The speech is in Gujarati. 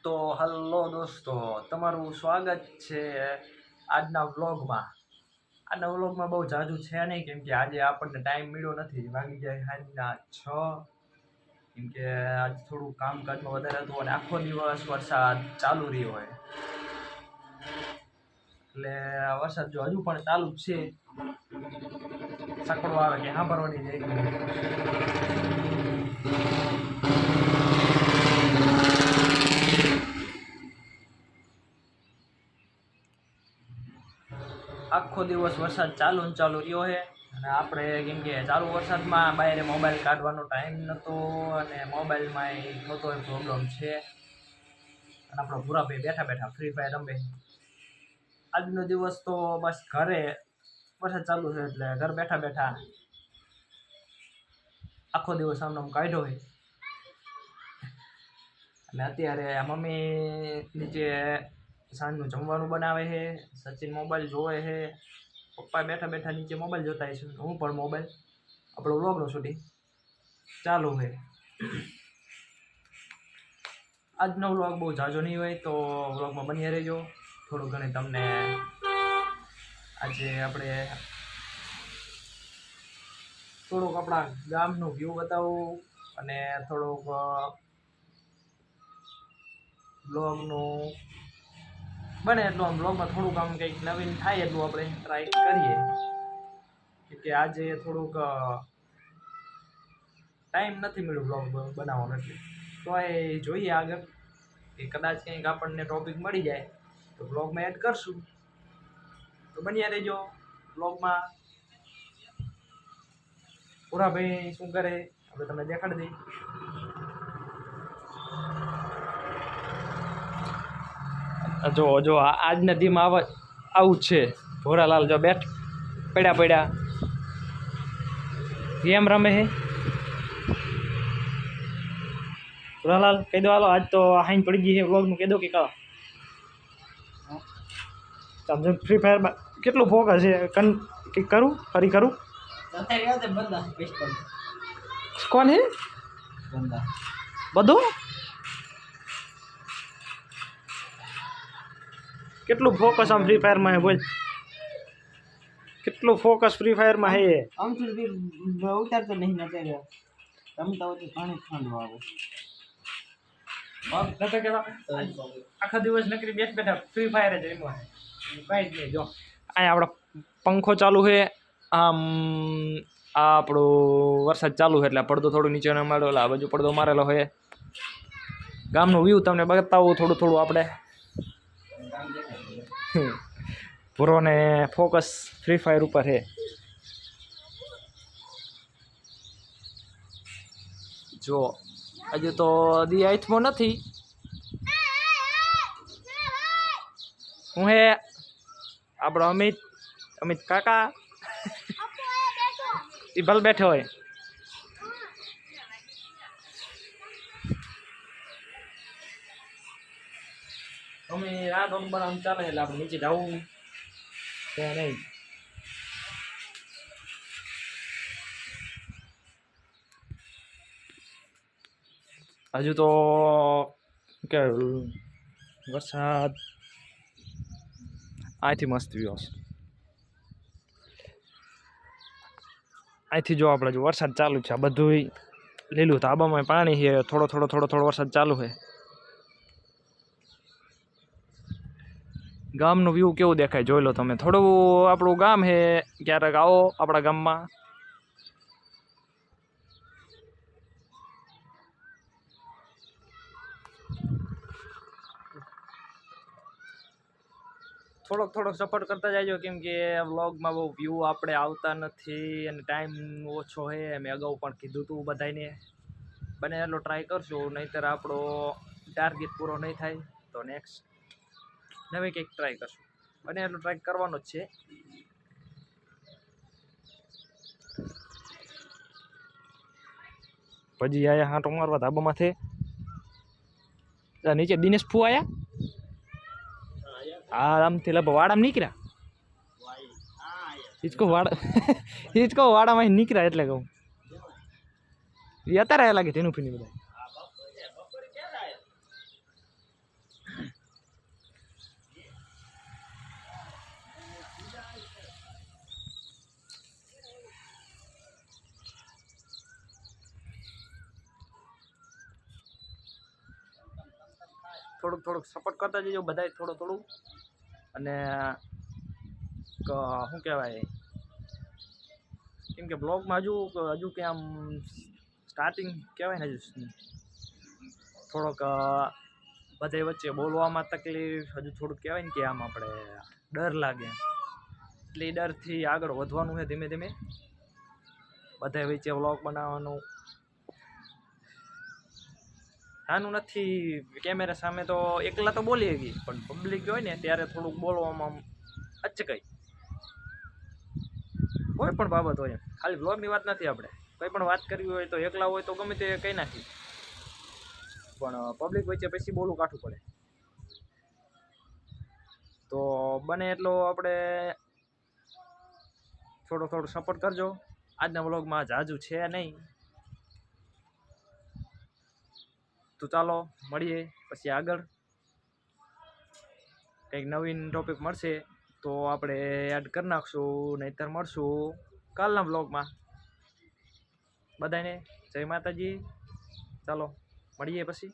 તો હલો દોસ્તો, તમારું સ્વાગત છે આજના વ્લોગમાં. આજના વ્લોગમાં બહુ જાજુ છે નહીં, કેમ કે આજે આપણને ટાઈમ મળ્યો નથી. વાગી જાય સાંજના 6, કેમ કે આજ થોડું કામકાજમાં વધારે હતું અને આખો દિવસ વરસાદ ચાલુ રહ્યો હોય. એટલે વરસાદ જો હજુ પણ ચાલુ જ છે. સકડો આવે કે સાંભળવાની જાય. આખો દિવસ વરસાદ ચાલુ ને ચાલુ રહ્યો છે અને આપણે કેમ કે ચાલુ વરસાદમાં બહાર મોબાઈલ કાઢવાનો ટાઈમ નહોતો અને મોબાઈલમાં એ થતો પ્રોબ્લેમ છે. અને આપણો ભૂરાભાઈ બેઠા બેઠા ફ્રી ફાયર રમે. આજનો દિવસ તો બસ ઘરે વરસાદ ચાલુ છે એટલે ઘર બેઠા બેઠા આખો દિવસ આમ કાઢ્યો હોય. અને અત્યારે મમ્મી નીચે સાંજનું જમવાનું બનાવે છે, સચિન મોબાઈલ જોવે છે, પપ્પા બેઠા બેઠા નીચે મોબાઈલ જોતા છે, હું પણ મોબાઈલ આપણો વ્લોગનો શૂટિંગ ચાલુ છે. આજનો વ્લોગ બહુ ઝાઝો નહીં હોય તો વ્લોગમાં બની રહેજો. થોડું ઘણી તમને આજે આપણે થોડુંક આપણા ગામનું વ્યૂ બતાવું અને થોડુંક બ્લોગનું બને એટલું આમ બ્લોગમાં થોડુંક આમ કંઈક નવીન થાય એટલું આપણે ટ્રાય કરીએ. કે આજે થોડુંક ટાઈમ નથી મળ્યો બ્લોગ બનાવવાનો, એટલે તો એ જોઈએ આગળ કે કદાચ કંઈક આપણને ટોપિક મળી જાય તો બ્લોગમાં એડ કરશું. તો બન્યા રહેજો બ્લોગમાં. ભૂરાભાઈ શું કરે આપણે તમને દેખાડી દઈએ. જો આજના દીમાં આવું જ છે. ભોરાલાલ જો પડ્યા ગેમ રમે છે. ભોરાલાલ કહી દો હાલો, આજ તો હાઈન પડી ગઈ છે વ્લોગનું કહી દો કે કહો. સમજો ફ્રી ફાયરમાં કેટલું ફોકસ છે, કંઈક કરું ફરી કરું. કોણ હે બધું? કેટલું ફોકસ આમ ફ્રી ફાયરમાં હે બોલ, કેટલું ફોકસ ફ્રી ફાયરમાં હે. ઉતારતો નહીં અત્યારે રમતા હોય તો પાણી ઠંડુ આવે. આખા દિવસ નકરી બેઠા ફ્રી ફાયર જ રમવા, કઈ જ નહીં. જો અહીંયા આપણો પંખો ચાલુ છે, આમ આ આપણો વરસાદ ચાલુ છે એટલે પડદો થોડું નીચે મારેલો, આ બાજુ પડદો મારેલો હોય. ગામનું વ્યૂ તમને બતાવું થોડું આપણે. પૂરોને ફોકસ ફ્રી ફાયર ઉપર છે. જો હજુ તો દી આઈથમો નથી. હું હે આપણો અમિત કાકા એ ભલે બેઠો હોય. અમે રાત બનાવવાનું ચાલે એટલે આપણે નીચે જવું છે નહીં. હજુ તો કે વરસાદ અહીંથી મસ્ત વ્યૂ હશે. અહીંથી જો આપણે જો વરસાદ ચાલુ છે, આ બધું લીલું તાબામાં પાણી છે, થોડો વરસાદ ચાલુ છે. ગામનું વ્યૂ કેવું દેખાય જોઈ લો તમે. થોડું આપણું ગામ છે, ક્યારેક આવો આપણા ગામમાં. થોડોક સપોર્ટ કરતા જાયજો, કેમ કે વ્લોગમાં બહુ વ્યૂ આપણે આવતા નથી અને ટાઈમ ઓછો છે. મેં અગાઉ પણ કીધું હતું બધાને. બને એટલો ટ્રાય કરશું, નહીંતર આપણો ટાર્ગેટ પૂરો નહીં થાય તો નેક્સ્ટ નવી કંઈક ટ્રાય કરશું. બને એટલો ટ્રાય કરવાનો જ છે. પછી આયા હાંટો મારવા ધાબામાંથી. નીચે દિનેશ ફૂ આયા. હા આમથી લગભગ વાડામાં નીકળ્યા. હિચકો વાડામાં નીકળ્યા એટલે કહું. એ અત્યારે લાગે તેનું ફીની બધા. થોડુંક સપોર્ટ કરતા જજો બધાય થોડું અને શું કહેવાય કેમ કે બ્લોગમાં હજુ કે આમ સ્ટાર્ટિંગ કહેવાય ને હજુ થોડોક બધે વચ્ચે બોલવામાં તકલીફ હજુ થોડુંક કહેવાય ને કે આમ આપણે ડર લાગે એટલે એ ડરથી આગળ વધવાનું છે ધીમે ધીમે બધે વચ્ચે વ્લોગ બનાવવાનું નાનું નથી કેમેરા સામે તો એકલા તો બોલી ગઈ પણ પબ્લિક હોય ને ત્યારે થોડુંક બોલવામાં અચકાય કોઈ પણ બાબત હોય ખાલી વ્લોગની વાત નથી આપણે કંઈ પણ વાત કરવી હોય તો એકલા હોય તો ગમે તે કહી નાખી પણ પબ્લિક વચ્ચે પછી બોલવું કાઠું પડે તો બને એટલો આપણે થોડો સપોર્ટ કરજો આજના વ્લોગમાં જાજુ છે નહીં તો ચાલો મળીએ પછી આગળ કંઈક નવીન ટોપિક મળશે તો આપણે એડ કરી નાખશું નહીંતર મળશું કાલના વ્લોગમાં બધાને જય માતાજી ચાલો મળીએ પછી